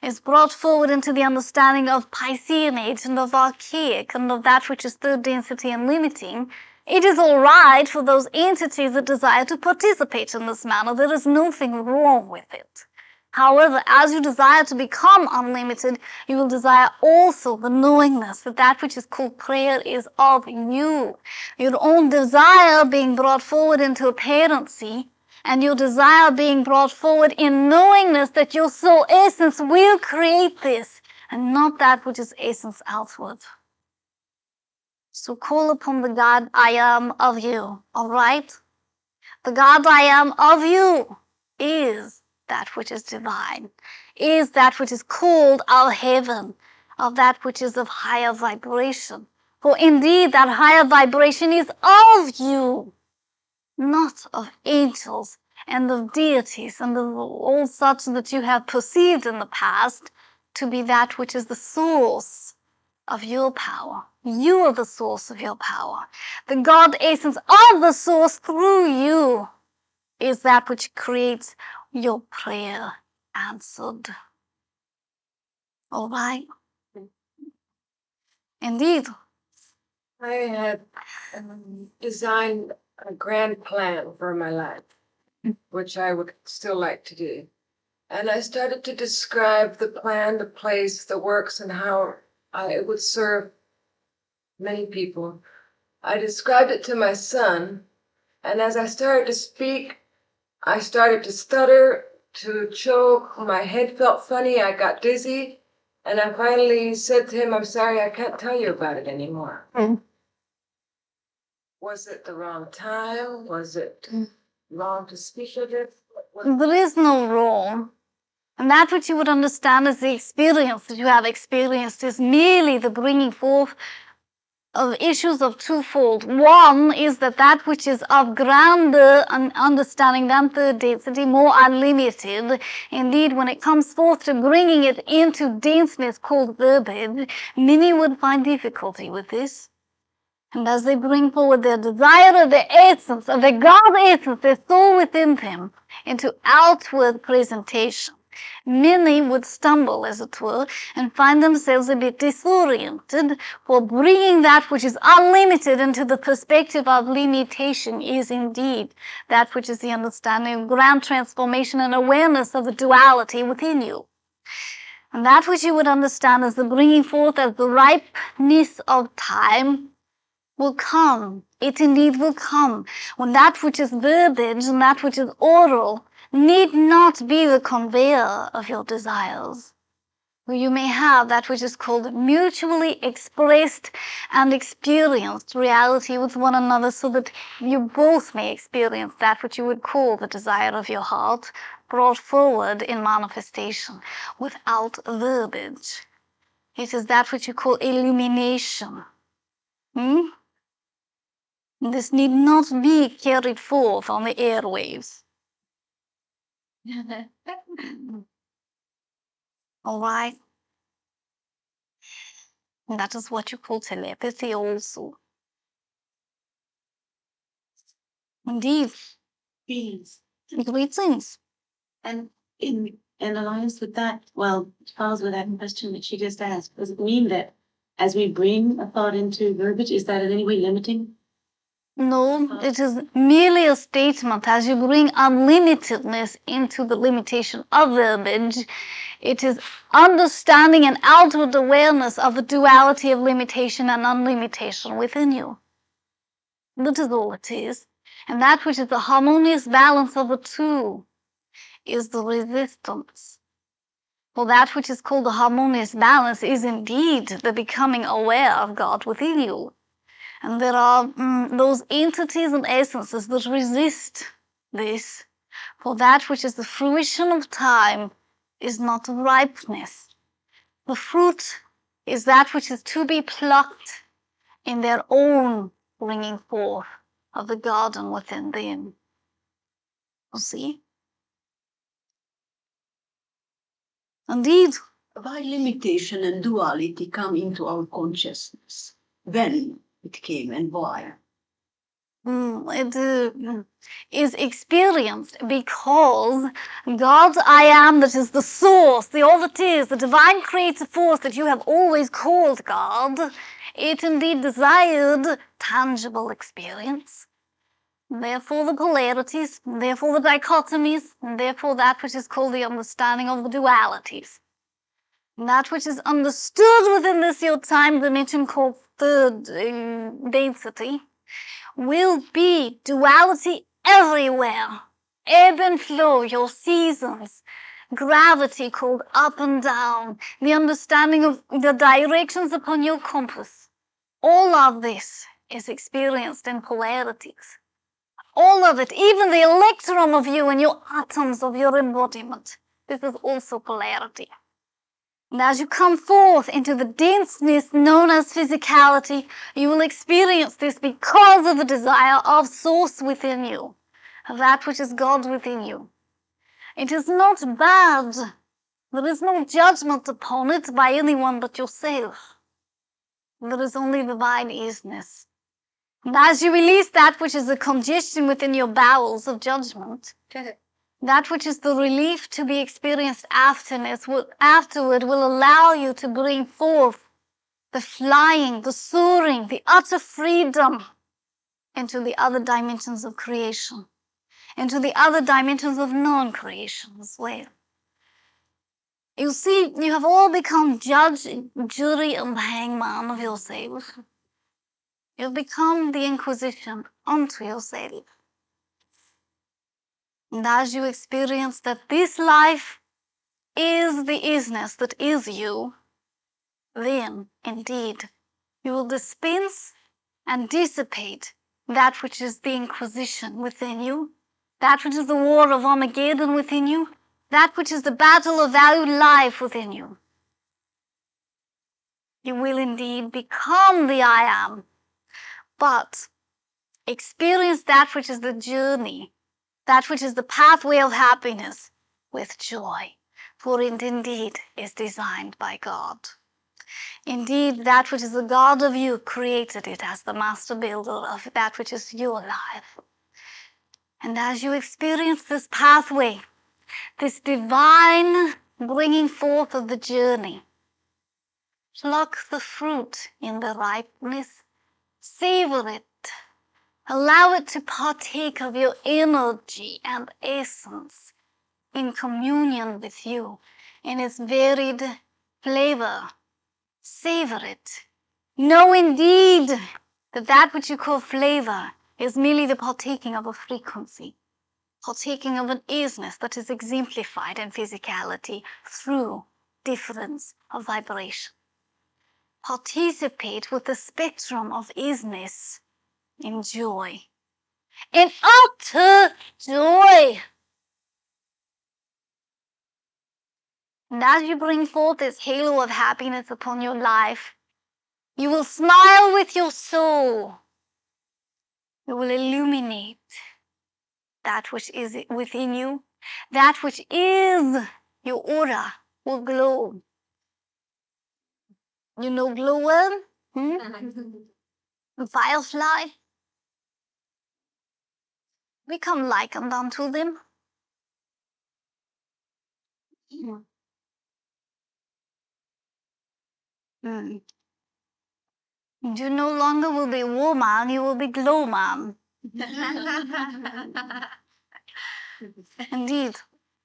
is brought forward into the understanding of Piscean age and of archaic and of that which is third density and limiting, it is all right for those entities that desire to participate in this manner. There is nothing wrong with it. However, as you desire to become unlimited, you will desire also the knowingness that that which is called prayer is of you. Your own desire being brought forward into apparency, and your desire being brought forward in knowingness that your soul essence will create this, and not that which is essence outward. So call upon the God I am of you, all right? The God I am of you is that which is divine, is that which is called our heaven, of that which is of higher vibration. For indeed that higher vibration is of you, not of angels and of deities and of all such that you have perceived in the past to be that which is the source of your power. You are the source of your power. The God essence of the source through you is that which creates your prayer answered. All right? Indeed. I had designed a grand plan for my life, which I would still like to do. And I started to describe the plan, the place, the works, and how it would serve many people. I described it to my son, and as I started to speak, I started to stutter, to choke, my head felt funny, I got dizzy, and I finally said to him, I'm sorry, I can't tell you about it anymore. Was it the wrong time? Was it wrong to speak of it? There is no wrong. And that which you would understand as the experience that you have experienced is merely the bringing forth of issues of twofold. One is that which is of grander understanding than third density, more unlimited. Indeed, when it comes forth to bringing it into denseness called verbiage, many would find difficulty with this. And as they bring forward their desire of the essence, of the God essence, their soul within them, into outward presentation, many would stumble, as it were, and find themselves a bit disoriented, for bringing that which is unlimited into the perspective of limitation is indeed that which is the understanding of grand transformation and awareness of the duality within you. And that which you would understand as the bringing forth of the ripeness of time will come. It indeed will come when that which is verbiage and that which is oral need not be the conveyor of your desires. You may have that which is called mutually expressed and experienced reality with one another, so that you both may experience that which you would call the desire of your heart brought forward in manifestation without verbiage. It is that which you call illumination. This need not be carried forth on the airwaves. All right? And that is what you call telepathy also. Indeed. Greetings. Greetings. And in alliance with that, well, it follows with that question that she just asked. Does it mean that as we bring a thought into verbiage, is that in any way limiting? No, it is merely a statement. As you bring unlimitedness into the limitation of verbiage, it is understanding and outward awareness of the duality of limitation and unlimitation within you. That is all it is. And that which is the harmonious balance of the two is the resistance. For that which is called the harmonious balance is indeed the becoming aware of God within you. And there are those entities and essences that resist this. For that which is the fruition of time is not ripeness. The fruit is that which is to be plucked in their own bringing forth of the garden within them. You see? Indeed. Why limitation and duality come into our consciousness? When it came and why? It is experienced because God I am, that is the source, the all that is, the divine creative force that you have always called God, it indeed desired tangible experience. Therefore the polarities, therefore the dichotomies, and therefore that which is called the understanding of the dualities. And that which is understood within this your time dimension called third density will be duality everywhere. Ebb and flow, your seasons, gravity called up and down, the understanding of the directions upon your compass. All of this is experienced in polarities. All of it, even the electron of you and your atoms of your embodiment, this is also polarity. And as you come forth into the denseness known as physicality, you will experience this because of the desire of source within you, that which is God within you. It is not bad. There is no judgment upon it by anyone but yourself. There is only divine easiness. And as you release that which is the congestion within your bowels of judgment, that which is the relief to be experienced afterward will allow you to bring forth the flying, the soaring, the utter freedom into the other dimensions of creation, into the other dimensions of non-creation as well. You see, you have all become judge, jury, and hangman of yourself. You've become the inquisition unto yourself. And as you experience that this life is the isness that is you, then, indeed, you will dispense and dissipate that which is the inquisition within you, that which is the war of Armageddon within you, that which is the battle of valued life within you. You will indeed become the I am, but experience that which is the journey, that which is the pathway of happiness with joy, for it indeed is designed by God. Indeed, that which is the God of you created it as the master builder of that which is your life. And as you experience this pathway, this divine bringing forth of the journey, pluck the fruit in the ripeness, savor it, allow it to partake of your energy and essence in communion with you in its varied flavor. Savor it. Know indeed that that which you call flavor is merely the partaking of a frequency, partaking of an isness that is exemplified in physicality through difference of vibration. Participate with the spectrum of isness in joy, in utter joy. And as you bring forth this halo of happiness upon your life, you will smile with your soul. You will illuminate that which is within you. That which is your aura will glow. You know glowworm? Firefly? Become likened unto them. Mm. You no longer will be woman, you will be glow man. Indeed.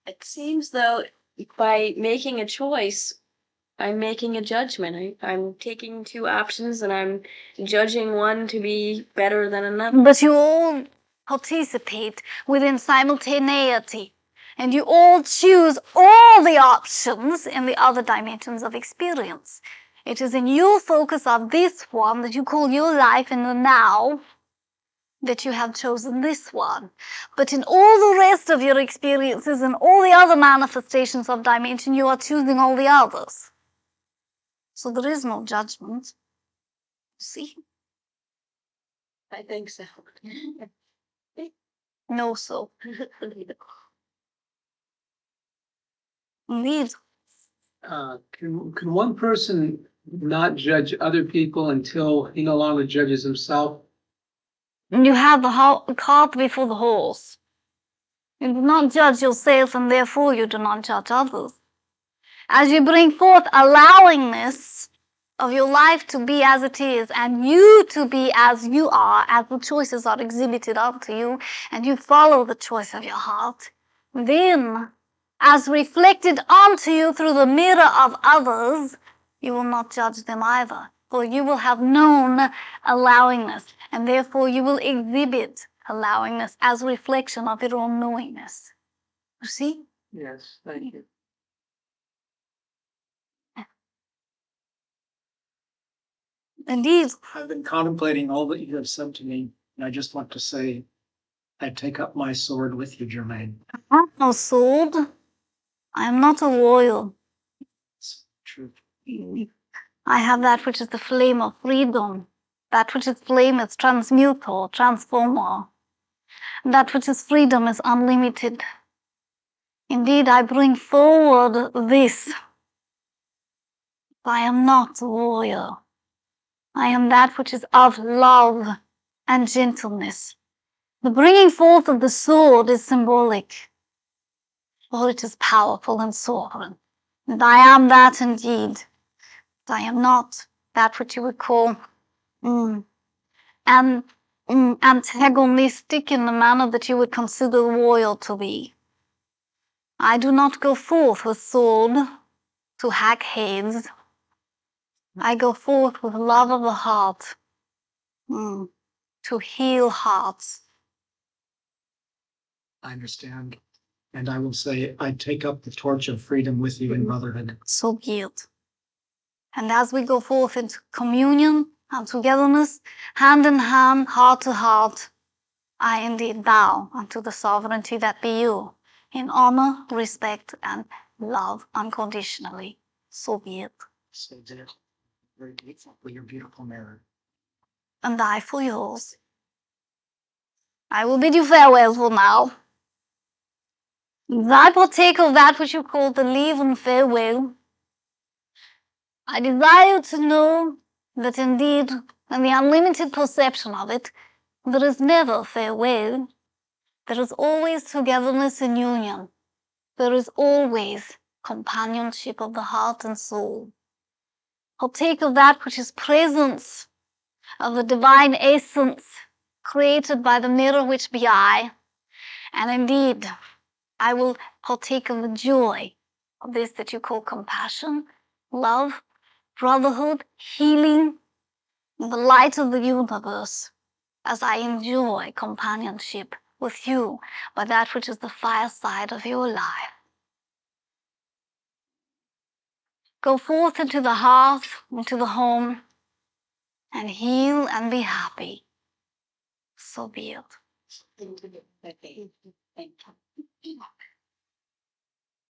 It seems though by making a choice, I'm making a judgment. I'm taking two options and I'm judging one to be better than another. But you all participate within simultaneity, and you all choose all the options in the other dimensions of experience. It is in your focus of this one that you call your life in the now that you have chosen this one. But in all the rest of your experiences and all the other manifestations of dimension, you are choosing all the others. So there is no judgment. See? I think so. No, so. Indeed. Can one person not judge other people until he no longer judges himself? You have the cart before the horse. You do not judge yourself, and therefore you do not judge others. As you bring forth allowingness of your life to be as it is, and you to be as you are, as the choices are exhibited unto you, and you follow the choice of your heart, then, as reflected onto you through the mirror of others, you will not judge them either, for you will have known allowingness, and therefore you will exhibit allowingness as a reflection of your own knowingness. You see? Yes, thank you. Indeed. I've been contemplating all that you have said to me, and I just want to say, I take up my sword with you, Germain. I have no sword. I am not a warrior. It's true. I have that which is the flame of freedom. That which is flame is transmutor, transformer. That which is freedom is unlimited. Indeed, I bring forward this. I am not a warrior. I am that which is of love and gentleness. The bringing forth of the sword is symbolic, for it is powerful and sovereign. And I am that indeed. But I am not that which you would call antagonistic in the manner that you would consider royal to be. I do not go forth with sword to hack heads. I go forth with love of the heart, to heal hearts. I understand. And I will say, I take up the torch of freedom with you in brotherhood. So be it. And as we go forth into communion and togetherness, hand in hand, heart to heart, I indeed bow unto the sovereignty that be you, in honor, respect, and love unconditionally. So be it. So dear, very grateful for your beautiful mirror. And I for yours. I will bid you farewell for now. I partake of that which you call the leave and farewell. I desire to know that indeed, in the unlimited perception of it, there is never farewell. There is always togetherness and union. There is always companionship of the heart and soul. Partake of that which is presence of the divine essence created by the mirror which be I. And indeed, I will partake of the joy of this that you call compassion, love, brotherhood, healing, the light of the universe, as I enjoy companionship with you by that which is the fireside of your life. Go forth into the hearth, into the home, and heal and be happy. So be it. Thank you.